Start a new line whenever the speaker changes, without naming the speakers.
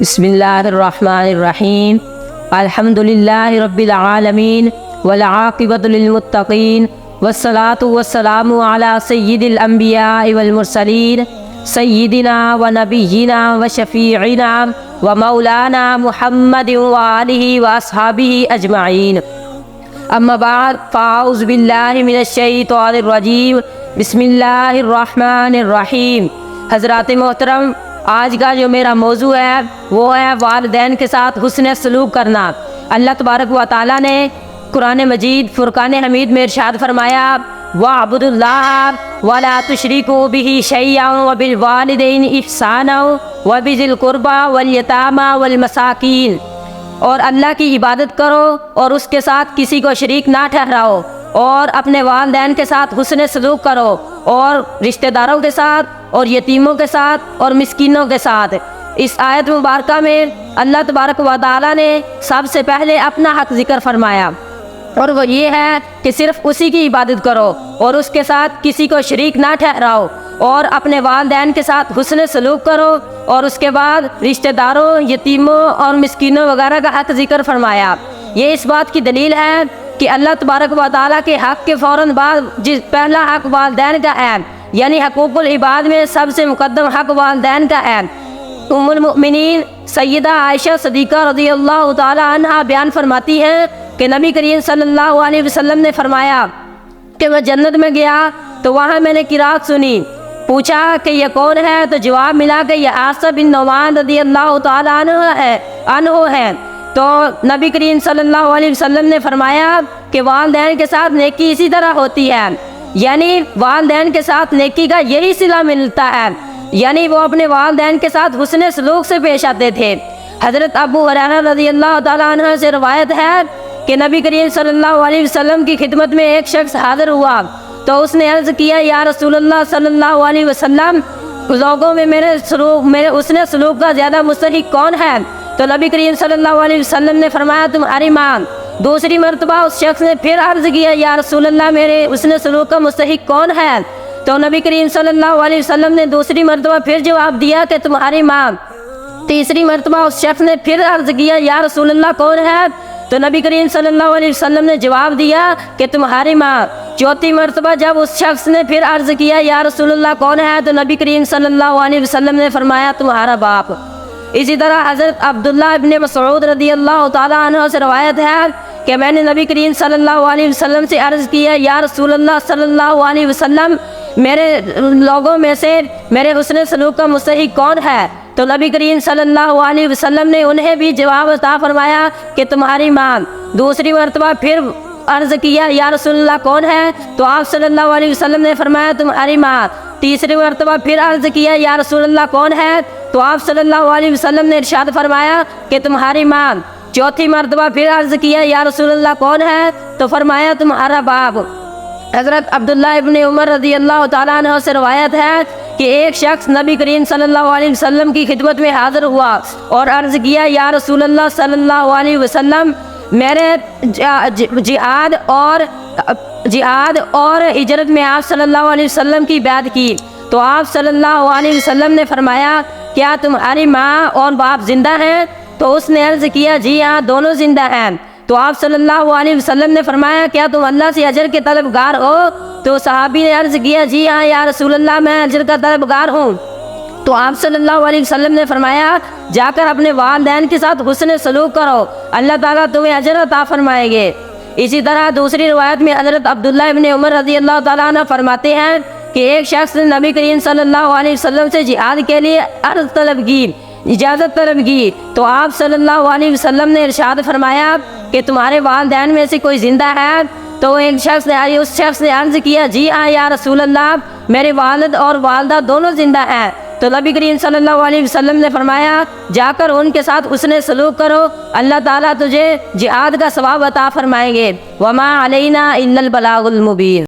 بسم اللہ الرحمن الرحیم الحمد للہ رب العالمین والعاقبۃ للمتقین والصلاۃ والسلام علی سید الانبیاء والمرسلین سیدنا و نبینا و شفیعنا و مولانا محمد وآلہ واصحابہ اجمعین، اما بعد فاعوذ باللہ من الشیطان الرجیم، بسم اللہ الرحمن الرحیم۔ حضرات محترم، آج کا جو میرا موضوع ہے وہ ہے والدین کے ساتھ حسن سلوک کرنا۔ اللہ تبارک و تعالیٰ نے قرآن مجید فرقان حمید میں ارشاد فرمایا، وَاعْبُدُوا اللَّهَ وَلَا تُشْرِكُوا بِهِ شَيْئًا وَبِالْوَالِدَيْنِ إِحْسَانًا وَبِذِي الْقُرْبَى وَالْيَتَامَى وَالْمَسَاكِينِ، اور اللہ کی عبادت کرو اور اس کے ساتھ کسی کو شریک نہ ٹھہراؤ، اور اپنے والدین کے ساتھ حسن سلوک کرو، اور رشتہ داروں کے ساتھ، اور یتیموں کے ساتھ، اور مسکینوں کے ساتھ۔ اس آیت مبارکہ میں اللہ تبارک و تعالیٰ نے سب سے پہلے اپنا حق ذکر فرمایا، اور وہ یہ ہے کہ صرف اسی کی عبادت کرو اور اس کے ساتھ کسی کو شریک نہ ٹھہراؤ، اور اپنے والدین کے ساتھ حسن سلوک کرو، اور اس کے بعد رشتہ داروں، یتیموں اور مسکینوں وغیرہ کا حق ذکر فرمایا۔ یہ اس بات کی دلیل ہے کہ اللہ تبارک و تعالیٰ کے حق کے فوراً بعد پہلا حق والدین کا ہے، یعنی حقوق العباد میں سب سے مقدم حق والدین کا ہے۔ ام المؤمنین سیدہ عائشہ صدیقہ رضی اللہ تعالی عنہا بیان فرماتی ہیں کہ نبی کریم صلی اللہ علیہ وسلم نے فرمایا کہ میں جنت میں گیا تو وہاں میں نے قرات سنی، پوچھا کہ یہ کون ہے؟ تو جواب ملا کہ یہ عاصم بن نعمان رضی اللہ تعالی عنہ ہے۔ تو نبی کریم صلی اللہ علیہ وسلم نے فرمایا کہ والدین کے ساتھ نیکی اسی طرح ہوتی ہے، یعنی والدین کے ساتھ نیکی کا یہی صلہ ملتا ہے، یعنی وہ اپنے والدین کے ساتھ حسن سلوک سے پیش آتے تھے۔ حضرت ابو ہریرہ رضی اللہ تعالیٰ عنہ سے روایت ہے کہ نبی کریم صلی اللہ علیہ وسلم کی خدمت میں ایک شخص حاضر ہوا تو اس نے عرض کیا، یا رسول اللہ صلی اللہ علیہ وسلم، لوگوں میں میرے حسن سلوک کا زیادہ مستحق کون ہے؟ تو نبی کریم صلی اللہ علیہ وسلم نے فرمایا، تمہاری ماں۔ دوسری مرتبہ اس شخص نے پھر عرض کیا، یا رسول اللہ، میرے حسن سلوک کا مستحق کون ہے؟ تو نبی کریم صلی اللہ علیہ وسلم نے دوسری مرتبہ پھر جواب دیا کہ تمہاری ماں۔ تیسری مرتبہ اس شخص نے پھر عرض کیا، یا رسول اللہ کون ہے؟ تو نبی کریم صلی اللہ علیہ وسلم نے جواب دیا کہ تمہاری ماں۔ چوتھی مرتبہ جب اس شخص نے پھر عرض کیا، یا رسول اللہ کون ہے؟ تو نبی کریم صلی اللہ علیہ وسلم نے فرمایا، تمہارا باپ۔ اسی طرح حضرت عبداللہ ابن مسعود رضی اللہ تعالیٰ عنہ سے روایت ہے کہ میں نے نبی کریم صلی اللہ علیہ وسلم سے عرض کیا، یا رسول اللہ صلی اللہ علیہ وسلم، میرے لوگوں میں سے میرے حسن سلوک کا مستحق کون ہے؟ تو نبی کریم صلی اللہ علیہ وسلم نے انہیں بھی جواب عطا فرمایا کہ تمہاری ماں۔ دوسری مرتبہ پھر عرض کیا، یا رسول اللہ کون ہے؟ تو آپ صلی اللہ علیہ وسلم نے فرمایا، تمہاری ماں۔ تیسری مرتبہ پھر عرض کیا، یا رسول اللہ کون ہے؟ تو آپ صلی اللہ علیہ وسلم نے ارشاد فرمایا کہ تمہاری ماں۔ چوتھی مرتبہ پھر عرض کیا، یا رسول اللہ کون ہے؟ تو فرمایا، تمہارا باپ۔ حضرت عبداللہ ابن عمر رضی اللہ تعالیٰ عنہ سے روایت ہے کہ ایک شخص نبی کریم صلی اللہ علیہ وسلم کی خدمت میں حاضر ہوا اور عرض کیا، یا رسول اللہ صلی اللہ علیہ وسلم، میرے جہاد اور ہجرت میں آپ صلی اللہ علیہ وسلم کی بیعت کی۔ تو آپ صلی اللہ علیہ وسلم نے فرمایا، کیا تمہاری ماں اور باپ زندہ ہیں؟ تو اس نے عرض کیا، جی ہاں، دونوں زندہ ہیں۔ تو آپ صلی اللہ علیہ وسلم نے فرمایا، کیا تم اللہ سے اجر کے طلبگار ہو؟ تو صحابی نے عرض کیا، جی ہاں یا رسول اللہ، میں اجر کا طلبگار ہوں۔ تو آپ صلی اللہ علیہ وسلم نے فرمایا، جا کر اپنے والدین کے ساتھ حسن سلوک کرو، اللہ تعالیٰ تمہیں اجر عطا فرمائیں گے۔ اسی طرح دوسری روایت میں حضرت عبداللہ ابن عمر رضی اللہ تعالیٰ عنہ فرماتے ہیں کہ ایک شخص نے نبی کریم صلی اللہ علیہ وسلم سے جہاد کے لیے اجازت طلب کی، تو آپ صلی اللہ علیہ وسلم نے ارشاد فرمایا کہ تمہارے والدین میں سے کوئی زندہ ہے؟ تو اس شخص نے عرض کیا، جی ہاں یا رسول اللہ، میرے والد اور والدہ دونوں زندہ ہیں۔ تو نبی کریم صلی اللہ علیہ وسلم نے فرمایا، جا کر ان کے ساتھ حسن سلوک کرو، اللہ تعالیٰ تجھے جہاد کا ثواب عطا فرمائیں گے۔ وما علینا الا البلاغ المبین۔